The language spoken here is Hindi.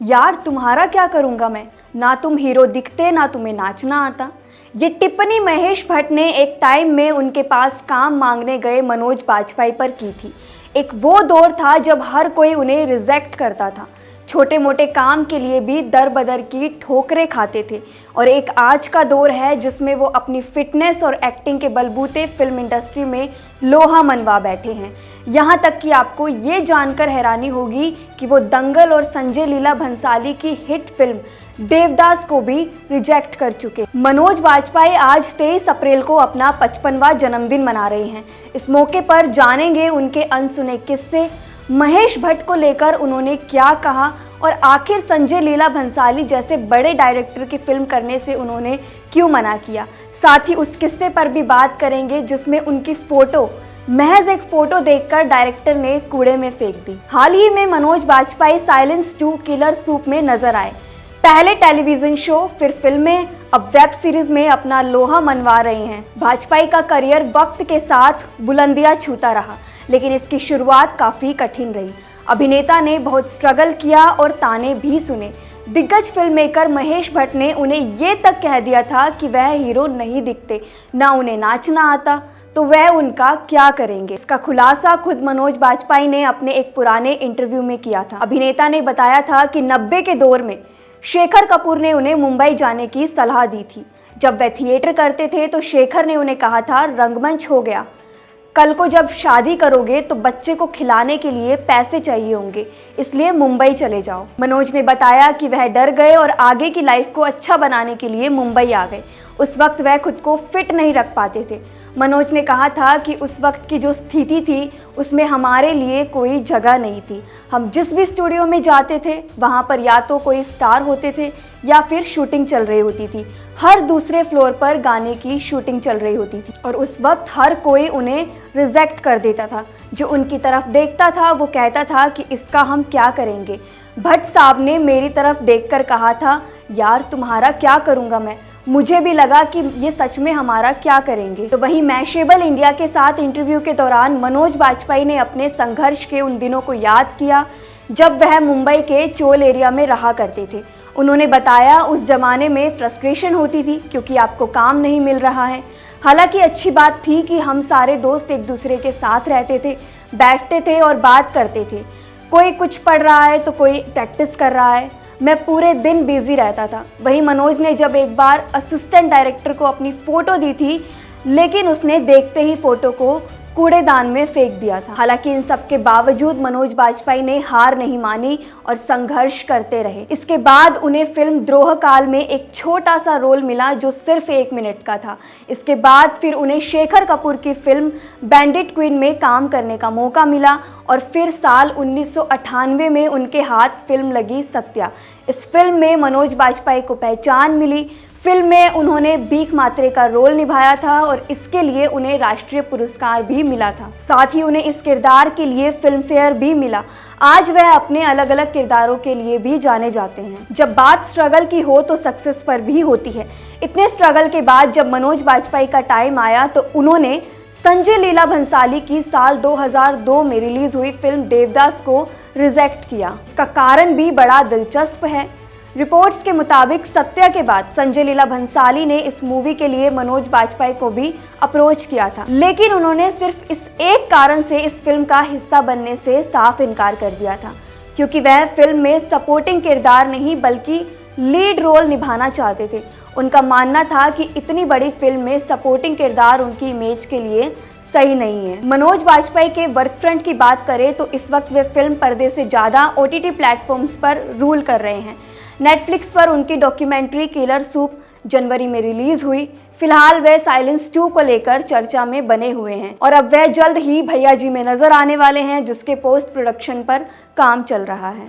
यार तुम्हारा क्या करूँगा मैं, ना तुम हीरो दिखते ना तुम्हें नाचना आता। ये टिप्पणी महेश भट्ट ने एक टाइम में उनके पास काम मांगने गए मनोज बाजपेयी पर की थी। एक वो दौर था जब हर कोई उन्हें रिजेक्ट करता था, छोटे मोटे काम के लिए भी दर बदर की ठोकरें खाते थे। और एक आज का दौर है जिसमें वो अपनी फिटनेस और एक्टिंग के बलबूते फिल्म इंडस्ट्री में लोहा मनवा बैठे हैं। यहाँ तक कि आपको ये जानकर हैरानी होगी कि वो दंगल और संजय लीला भंसाली की हिट फिल्म देवदास को भी रिजेक्ट कर चुके। मनोज बाजपेयी आज 23 अप्रैल को अपना 55वां जन्मदिन मना रहे हैं। इस मौके पर जानेंगे उनके अनसुने किस्से, महेश भट्ट को लेकर उन्होंने क्या कहा और आखिर संजय लीला भंसाली जैसे बड़े डायरेक्टर की फिल्म करने से उन्होंने क्यों मना किया। साथ ही उस किस्से पर भी बात करेंगे जिसमें उनकी फोटो महज एक फोटो देखकर डायरेक्टर ने कूड़े में फेंक दी। हाल ही में Manoj Bajpayee silence 2 killer soup में नजर आए। पहले टेलीविजन शो, फिर फिल्में, अब वेब सीरीज में अपना लोहा मनवा रहे हैं। बाजपेयी का करियर वक्त के साथ बुलंदियां छूता रहा, लेकिन इसकी शुरुआत काफ़ी कठिन रही। अभिनेता ने बहुत स्ट्रगल किया और ताने भी सुने। दिग्गज फिल्म मेकर महेश भट्ट ने उन्हें ये तक कह दिया था कि वह हीरो नहीं दिखते, ना उन्हें नाचना आता, तो वह उनका क्या करेंगे। इसका खुलासा खुद मनोज बाजपेयी ने अपने एक पुराने इंटरव्यू में किया था। अभिनेता ने बताया था कि 90 के दौर में शेखर कपूर ने उन्हें मुंबई जाने की सलाह दी थी। जब वह थिएटर करते थे तो शेखर ने उन्हें कहा था, रंगमंच हो गया, कल को जब शादी करोगे तो बच्चे को खिलाने के लिए पैसे चाहिए होंगे, इसलिए मुंबई चले जाओ। मनोज ने बताया कि वह डर गए और आगे की लाइफ को अच्छा बनाने के लिए मुंबई आ गए। उस वक्त वह खुद को फिट नहीं रख पाते थे। मनोज ने कहा था कि उस वक्त की जो स्थिति थी उसमें हमारे लिए कोई जगह नहीं थी। हम जिस भी स्टूडियो में जाते थे वहाँ पर या तो कोई स्टार होते थे या फिर शूटिंग चल रही होती थी। हर दूसरे फ्लोर पर गाने की शूटिंग चल रही होती थी और उस वक्त हर कोई उन्हें रिजेक्ट कर देता था। जो उनकी तरफ देखता था वो कहता था कि इसका हम क्या करेंगे। भट्ट साहब ने मेरी तरफ देखकर कहा था, यार तुम्हारा क्या करूँगा मैं। मुझे भी लगा कि ये सच में हमारा क्या करेंगे। तो वहीं मैशेबल इंडिया के साथ इंटरव्यू के दौरान मनोज बाजपेयी ने अपने संघर्ष के उन दिनों को याद किया जब वह मुंबई के चोल एरिया में रहा करते थे। उन्होंने बताया, उस जमाने में फ्रस्ट्रेशन होती थी क्योंकि आपको काम नहीं मिल रहा है। हालांकि अच्छी बात थी कि हम सारे दोस्त एक दूसरे के साथ रहते थे, बैठते थे और बात करते थे। कोई कुछ पढ़ रहा है तो कोई प्रैक्टिस कर रहा है, मैं पूरे दिन बिजी रहता था। वहीं मनोज ने जब एक बार असिस्टेंट डायरेक्टर को अपनी फ़ोटो दी थी, लेकिन उसने देखते ही फ़ोटो को कूड़ेदान में फेंक दिया था। हालांकि इन सब के बावजूद मनोज बाजपेयी ने हार नहीं मानी और संघर्ष करते रहे। इसके बाद उन्हें फिल्म द्रोह काल में एक छोटा सा रोल मिला जो सिर्फ 1 मिनट का था। इसके बाद फिर उन्हें शेखर कपूर की फिल्म बैंडिट क्वीन में काम करने का मौका मिला और फिर साल 1998 में उनके हाथ फिल्म लगी सत्या। इस फिल्म में मनोज बाजपेयी को पहचान मिली। फिल्म में उन्होंने भीख मात्रे का रोल निभाया था और इसके लिए उन्हें राष्ट्रीय पुरस्कार भी मिला था। साथ ही उन्हें इस किरदार के लिए फिल्म फेयर भी मिला। आज वह अपने अलग अलग किरदारों के लिए भी जाने जाते हैं। जब बात स्ट्रगल की हो तो सक्सेस पर भी होती है। इतने स्ट्रगल के बाद जब मनोज बाजपेयी का टाइम आया तो उन्होंने संजय लीला भंसाली की साल 2002 में रिलीज हुई फिल्म देवदास को रिजेक्ट किया। इसका कारण भी बड़ा दिलचस्प है। रिपोर्ट्स के मुताबिक सत्या के बाद संजय लीला भंसाली ने इस मूवी के लिए मनोज बाजपेयी को भी अप्रोच किया था, लेकिन उन्होंने सिर्फ इस एक कारण से इस फिल्म का हिस्सा बनने से साफ इनकार कर दिया था, क्योंकि वह फिल्म में सपोर्टिंग किरदार नहीं बल्कि लीड रोल निभाना चाहते थे। उनका मानना था कि इतनी बड़ी फिल्म में सपोर्टिंग किरदार उनकी इमेज के लिए सही नहीं है। मनोज बाजपेयी के वर्क फ्रंट की बात करें तो इस वक्त वे फिल्म पर्दे से ज़्यादा OTT प्लेटफॉर्म्स पर रूल कर रहे हैं। नेटफ्लिक्स पर उनकी डॉक्यूमेंट्री किलर सूप जनवरी में रिलीज हुई। फिलहाल वे साइलेंस 2 को लेकर चर्चा में बने हुए हैं और अब वह जल्द ही भैया जी में नजर आने वाले हैं, जिसके पोस्ट प्रोडक्शन पर काम चल रहा है।